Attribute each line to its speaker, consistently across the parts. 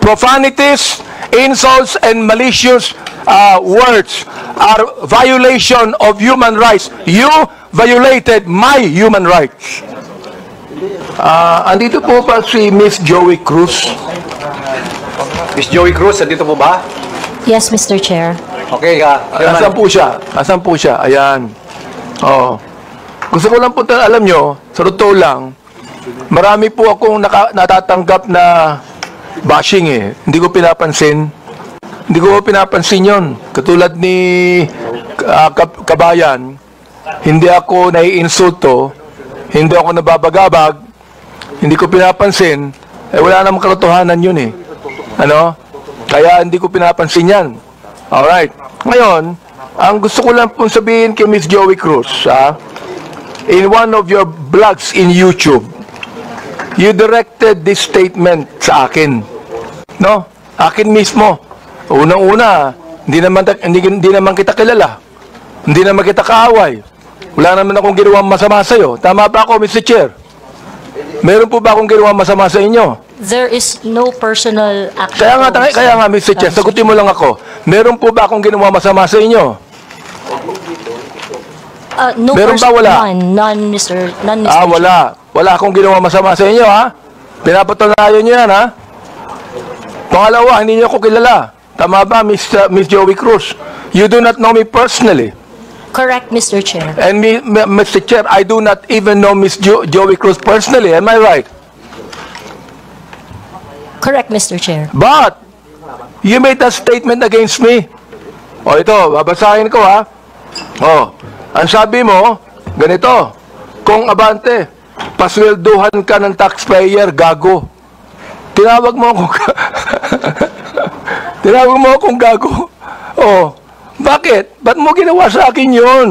Speaker 1: profanities, insults, and malicious words are violation of human rights. You violated my human rights. Andito po pa si Miss Joey Cruz.
Speaker 2: Miss Joey Cruz, andito po ba?
Speaker 3: Yes, Mr. Chair.
Speaker 2: Okay,
Speaker 1: Asan po siya? Asan po siya? Ayan. Oo. Gusto ko lang po alam nyo, sa totoo lang, marami po akong natatanggap na bashing eh. Hindi ko pinapansin. Hindi ko pinapansin yon. Katulad ni Kabayan, hindi ako naiinsulto, hindi ako nababagabag, hindi ko pinapansin, wala namang katotohanan yun eh. Ano? Kaya hindi ko pinapansin yan. Alright. Ngayon, ang gusto ko lang pong sabihin kay Miss Joey Cruz, in one of your blogs in YouTube, you directed this statement sa akin. No? Akin mismo. Unang-una, hindi naman kita kilala. Hindi naman kita kaaway. Wala naman akong ginawang masama sa'yo. Tama ba ako, Mr. Chair? Meron po ba akong ginawang masama sa inyo?
Speaker 3: There is no personal action.
Speaker 1: Kaya nga, Mr. Chair, sagutin mo lang ako. Meron po ba akong ginawang masama sa inyo?
Speaker 3: No,
Speaker 1: meron ba wala?
Speaker 3: None, Mr.
Speaker 1: Wala. Wala akong ginawang masama sa inyo, ha? Pinapatunayan nyo yan, ha? Pangalawa, hindi nyo ako kilala. Tama ba, Miss Joey Cruz? You do not know me personally.
Speaker 3: Correct, Mr. Chair.
Speaker 1: And Mr. Chair, I do not even know Miss Joey Cruz personally. Am I right?
Speaker 3: Correct, Mr. Chair.
Speaker 1: But, you made a statement against me. O ito, babasahin ko ha. O, ang sabi mo, ganito, kung abante, paswelduhan ka ng taxpayer, gago. Tinawag mo akong tinawag mo akong gago. O, bakit? Ba't mo ginawa sa akin yun?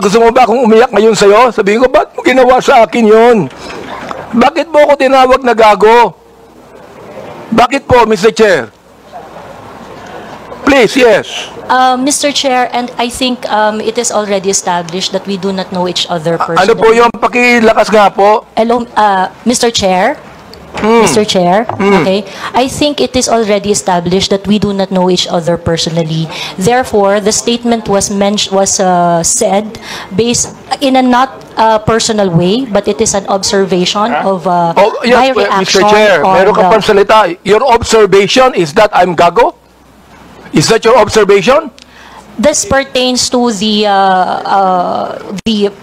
Speaker 1: Gusto mo ba akong umiyak ngayon sa'yo? Sabihin ko, ba't mo ginawa sa akin yun? Bakit mo ako tinawag na gago? Bakit po, Mr. Chair? Please, yes.
Speaker 3: Mr. Chair, and I think it is already established that we do not know each other personally.
Speaker 1: Ano po yung pakilakas nga po?
Speaker 3: Hello, Mr. Chair? Mr. Chair, okay. I think it is already established that we do not know each other personally. Therefore, the statement was said based in a not personal way, but it is an observation of my reaction.
Speaker 1: Mr. Chair,
Speaker 3: on
Speaker 1: meron ka pang salita. Your observation is that I'm gago? Is that your observation?
Speaker 3: This pertains to the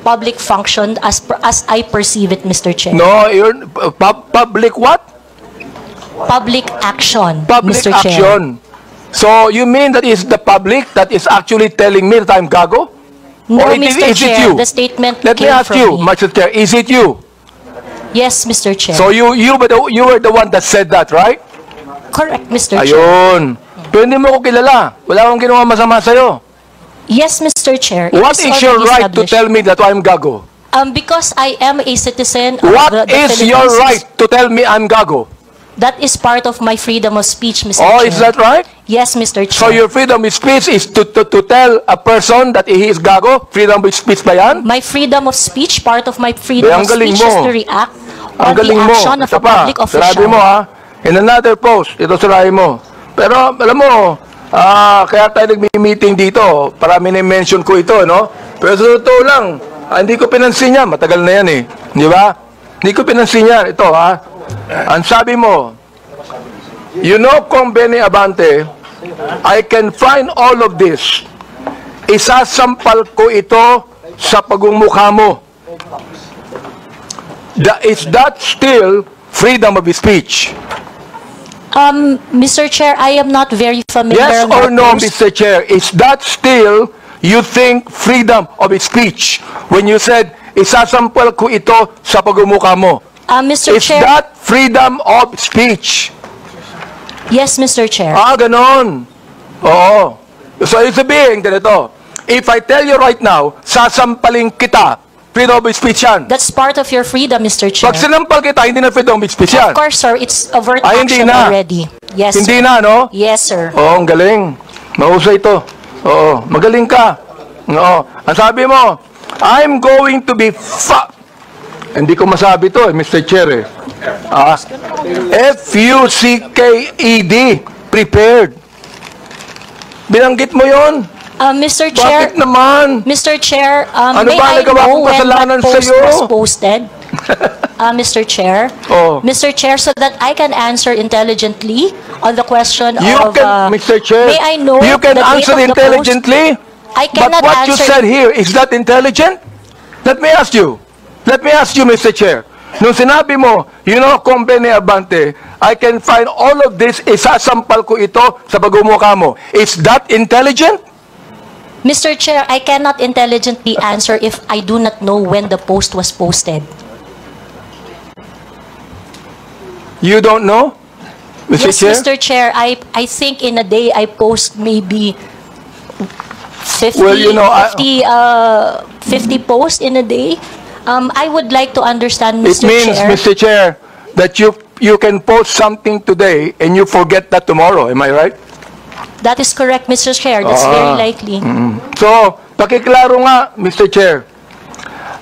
Speaker 3: public function as I perceive it, Mr. Chair.
Speaker 1: No, public what?
Speaker 3: Public action,
Speaker 1: Public
Speaker 3: Mr.
Speaker 1: action.
Speaker 3: Chair.
Speaker 1: So you mean that is the public that is actually telling me that I'm gago?
Speaker 3: No,
Speaker 1: Or
Speaker 3: Mr.
Speaker 1: is it
Speaker 3: Chair,
Speaker 1: you?
Speaker 3: the statement
Speaker 1: Let me
Speaker 3: came
Speaker 1: ask
Speaker 3: from
Speaker 1: you,
Speaker 3: me.
Speaker 1: Mr. Chair, is it you?
Speaker 3: Yes, Mr. Chair.
Speaker 1: So you were the one that said that, right?
Speaker 3: Correct, Mr. Chair.
Speaker 1: Ayun. Pero hindi mo ko kilala. Wala akong ginawa masama sa'yo.
Speaker 3: Yes, Mr. Chair. It
Speaker 1: What is your
Speaker 3: already
Speaker 1: right to
Speaker 3: established.
Speaker 1: tell me that I'm gago?
Speaker 3: Because I am a citizen of
Speaker 1: What
Speaker 3: the
Speaker 1: is your
Speaker 3: Philippines.
Speaker 1: right to tell me I'm gago?
Speaker 3: That is part of my freedom of speech, Mr.
Speaker 1: Oh,
Speaker 3: Chair.
Speaker 1: is that right?
Speaker 3: Yes, Mr. Chair.
Speaker 1: So your freedom of speech is to tell a person that he is gago? Freedom of speech ba yan?
Speaker 3: My freedom of speech, part of my freedom
Speaker 1: Ang
Speaker 3: of
Speaker 1: galing
Speaker 3: speech is
Speaker 1: mo.
Speaker 3: to react
Speaker 1: Ang
Speaker 3: on the
Speaker 1: galing mo.
Speaker 3: action of
Speaker 1: Ito
Speaker 3: a
Speaker 1: pa,
Speaker 3: public
Speaker 1: sarabi mo
Speaker 3: official.
Speaker 1: ha. In another post, ito sarabi mo. Pero alam mo, kaya tayo nagmi-meeting dito, para mini-mention ko ito, no? Pero sa totoo lang, hindi ko pinansin yan. Matagal na yan eh. Di ba? Hindi ko pinansin yan. Ito ha. Ang sabi mo, you know, Kong Benny Abante, I can find all of this. Isasampal ko ito sa pagmumukha mo. Is that still freedom of speech?
Speaker 3: Mr. Chair, I am not very familiar.
Speaker 1: Yes
Speaker 3: with
Speaker 1: or
Speaker 3: the
Speaker 1: no,
Speaker 3: post.
Speaker 1: Mr. Chair? Is that still, you think, freedom of speech? When you said, isasampal ko ito sa pagmumukha mo.
Speaker 3: Mr.
Speaker 1: Is
Speaker 3: Chair,
Speaker 1: that freedom of speech?
Speaker 3: yes, Mr. Chair.
Speaker 1: Ganon. Oo. So, ibig sabihin, ganito. If I tell you right now, sasampalin kita, freedom of speech yan.
Speaker 3: That's part of your freedom, Mr. Chair.
Speaker 1: Pag sinampal kita, hindi na freedom of speech yan.
Speaker 3: Of course, sir. It's overt
Speaker 1: Hindi
Speaker 3: action
Speaker 1: na.
Speaker 3: already. Yes,
Speaker 1: Hindi
Speaker 3: sir.
Speaker 1: na, no?
Speaker 3: Yes, sir.
Speaker 1: Oo, ang galing. Mahusay ito. Oo, magaling ka. Oo. Ang sabi mo, I'm going to be Hindi ko masabi to, Mr. Chair eh. F-U-C-K-E-D. Prepared. Binanggit mo yon.
Speaker 3: Mr. Chair,
Speaker 1: Bakit naman?
Speaker 3: Mr. Chair,
Speaker 1: Ano
Speaker 3: may
Speaker 1: ba
Speaker 3: I
Speaker 1: nagawa
Speaker 3: know
Speaker 1: kong
Speaker 3: when
Speaker 1: kasalanan
Speaker 3: that post
Speaker 1: sa'yo?
Speaker 3: was posted? Mr. Chair,
Speaker 1: Oh.
Speaker 3: Mr. Chair, so that I can answer intelligently on the question
Speaker 1: You
Speaker 3: of,
Speaker 1: can, Mr. Chair,
Speaker 3: may I know
Speaker 1: you can
Speaker 3: the date
Speaker 1: answer
Speaker 3: of the post?
Speaker 1: intelligently,
Speaker 3: I
Speaker 1: but
Speaker 3: cannot
Speaker 1: what you
Speaker 3: answer.
Speaker 1: said here, is that intelligent? Let me ask you, Mr. Chair. Nung sinabi mo, you know, Company Abante, I can find all of this, isasampal ko ito sa bagumukha mo. Is that intelligent?
Speaker 3: Mr. Chair, I cannot intelligently answer if I do not know when the post was posted.
Speaker 1: You don't know, Mr.
Speaker 3: Yes,
Speaker 1: Chair?
Speaker 3: Mr. Chair, I think in a day I post maybe 50,
Speaker 1: Well, you know,
Speaker 3: 50 posts in a day. I would like to understand,
Speaker 1: It
Speaker 3: Mr.
Speaker 1: means,
Speaker 3: Chair.
Speaker 1: Mr. Chair, that you can post something today and you forget that tomorrow. Am I right?
Speaker 3: That is correct, Mr. Chair. That's very likely.
Speaker 1: So, pakiklaro nga, Mr. Chair.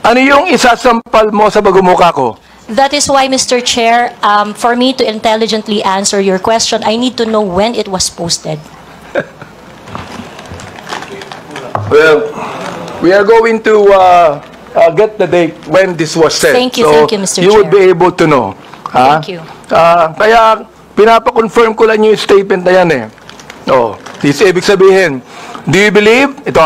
Speaker 1: Ano yung isasampal mo sa bagumukha ko?
Speaker 3: That is why, Mr. Chair, for me to intelligently answer your question, I need to know when it was posted.
Speaker 1: Well, we are going to get the date when this was said.
Speaker 3: Thank you, Mr.
Speaker 1: You would
Speaker 3: Chair.
Speaker 1: be able to know. Ha?
Speaker 3: Thank you.
Speaker 1: Kaya, pinapa-confirm ko lang yung statement na yan eh. Oh, this ibig sabihin, do you believe, ito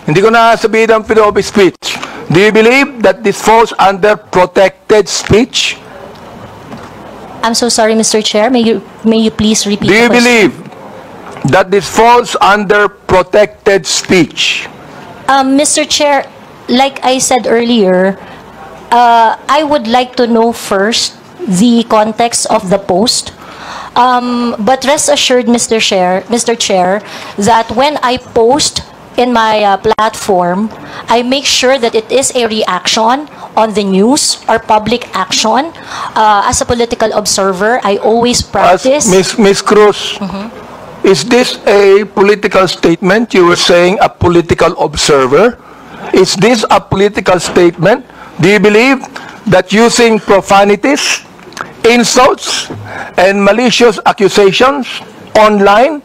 Speaker 1: hindi ko na sabihin ang freedom of speech. Do you believe that this falls under protected speech?
Speaker 3: I'm so sorry, Mr. Chair. May you please repeat
Speaker 1: Do
Speaker 3: the
Speaker 1: you
Speaker 3: question?
Speaker 1: believe that this falls under protected speech?
Speaker 3: Mr. Chair, like I said earlier, I would like to know first the context of the post. But rest assured, Mr. Chair, that when I post in my platform, I make sure that it is a reaction on the news or public action. As a political observer, I always practice.
Speaker 1: Ms. Cruz, is this a political statement? You were saying a political observer. Is this a political statement? Do you believe that using profanities, insults, and malicious accusations online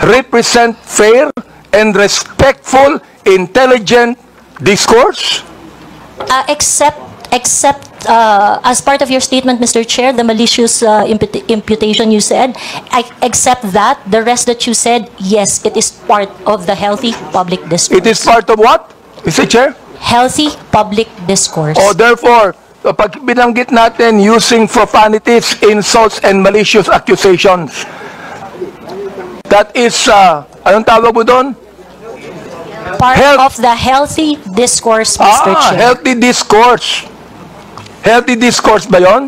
Speaker 1: represent fair and respectful, intelligent discourse?
Speaker 3: Except as part of your statement, Mr. Chair, the malicious imputation you said, I accept that. The rest that you said, yes, it is part of the healthy public discourse.
Speaker 1: It is part of what, Mr. Chair?
Speaker 3: Healthy public discourse.
Speaker 1: O therefore, pag binanggit natin using profanities, insults, and malicious accusations, that is, anong tawag mo doon?
Speaker 3: Part
Speaker 1: health-
Speaker 3: of the healthy discourse, Mr. Chair.
Speaker 1: Healthy discourse. Healthy discourse ba yun?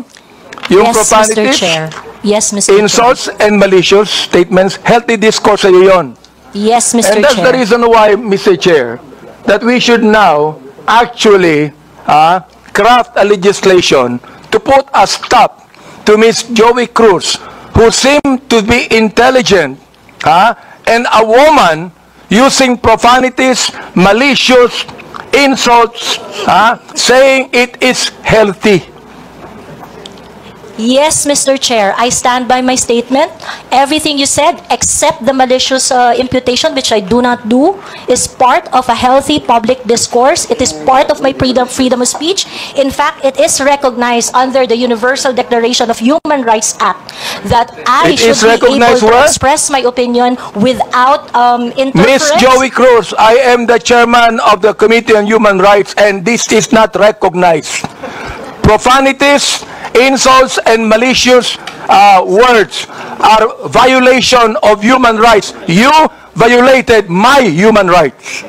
Speaker 1: Yung
Speaker 3: Yes, Mr.
Speaker 1: profanities,
Speaker 3: Chair. Yes, Mr.
Speaker 1: insults, and malicious statements, healthy discourse sa'yo yun.
Speaker 3: Chair. Yes, Mr.
Speaker 1: And that's the
Speaker 3: Chair.
Speaker 1: reason why, Mr. Chair, that we should now actually craft a legislation to put a stop to Ms. Joey Cruz, who seemed to be intelligent, and a woman using profanities, malicious insults, saying it is healthy.
Speaker 3: Yes, Mr. Chair, I stand by my statement. Everything you said, except the malicious imputation, which I do not do, is part of a healthy public discourse. It is part of my freedom of speech. In fact, it is recognized under the Universal Declaration of Human Rights Act that I
Speaker 1: It is
Speaker 3: should be able
Speaker 1: recognized
Speaker 3: to
Speaker 1: where?
Speaker 3: express my opinion without
Speaker 1: Ms.
Speaker 3: interference.
Speaker 1: Joey Cruz, I am the chairman of the Committee on Human Rights, and this is not recognized. Profanities, insults, and malicious words are violation of human rights. You violated my human rights.